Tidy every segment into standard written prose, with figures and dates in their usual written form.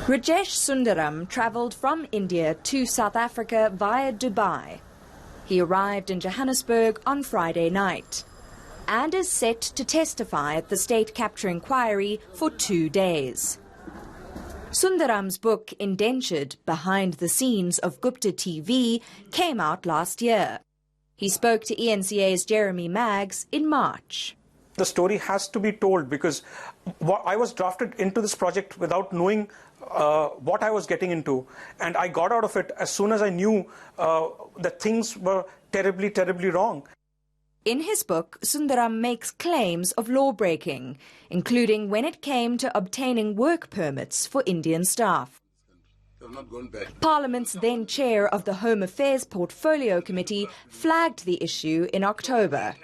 Rajesh Sundaram travelled from India to South Africa via Dubai. He arrived in Johannesburg on Friday night and is set to testify at the state capture inquiry for 2 days. Sundaram's book, Indentured, Behind the Scenes of Gupta TV, came out last year. He spoke to ENCA's Jeremy Maggs in March. The story has to be told because I was drafted into this project without knowing what I was getting into, and I got out of it as soon as I knew that things were terribly, terribly wrong. In his book, Sundaram makes claims of law-breaking, including when it came to obtaining work permits for Indian staff. Parliament's then chair of the Home Affairs Portfolio Committee flagged the issue in October.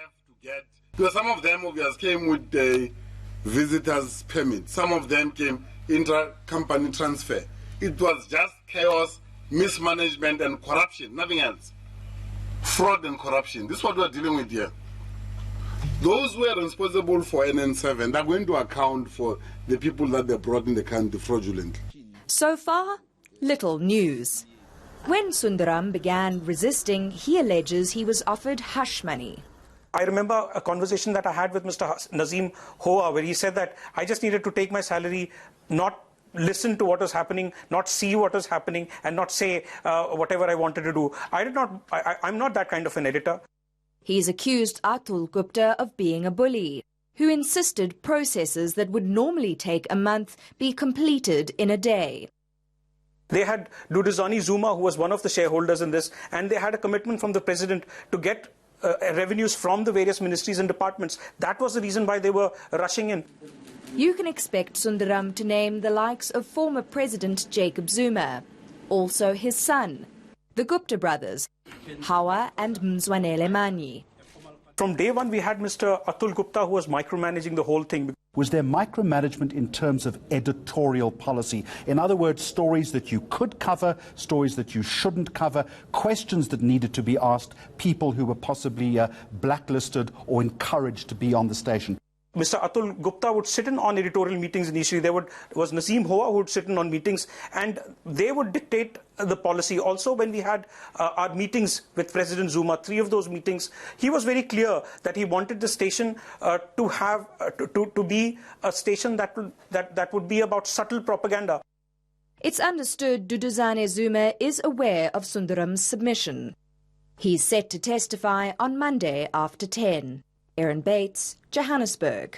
Because some of them obviously came with the visitor's permit. Some of them came intra-company transfer. It was just chaos, mismanagement and corruption, nothing else. Fraud and corruption. This is what we're dealing with here. Those who are responsible for ANN7, they're going to account for the people that they brought in the country fraudulently. So far, little news. When Sundaram began resisting, he alleges he was offered hush money. I remember a conversation that I had with Mr. Nazim Hoa, where he said that I just needed to take my salary, not listen to what was happening, not see what was happening, and not say whatever I wanted to do. I'm not that kind of an editor. He's accused Atul Gupta of being a bully, who insisted processes that would normally take a month be completed in a day. They had Duduzani Zuma, who was one of the shareholders in this, and they had a commitment from the president to get revenues from the various ministries and departments. That was the reason why they were rushing in. You can expect Sundaram to name the likes of former President Jacob Zuma, also his son, the Gupta brothers, Hawa and Mzwanele Manyi. From day one, we had Mr. Atul Gupta, who was micromanaging the whole thing. Was there micromanagement in terms of editorial policy? In other words, stories that you could cover, stories that you shouldn't cover, questions that needed to be asked, people who were possibly blacklisted or encouraged to be on the station? Mr. Atul Gupta would sit in on editorial meetings initially. There was Nazim Hoa who would sit in on meetings, and they would dictate the policy. Also, when we had our meetings with President Zuma, 3 of those meetings, he was very clear that he wanted the station to be a station that would be about subtle propaganda. It's understood Duduzane Zuma is aware of Sundaram's submission. He's set to testify on Monday after 10. Erin Bates, Johannesburg.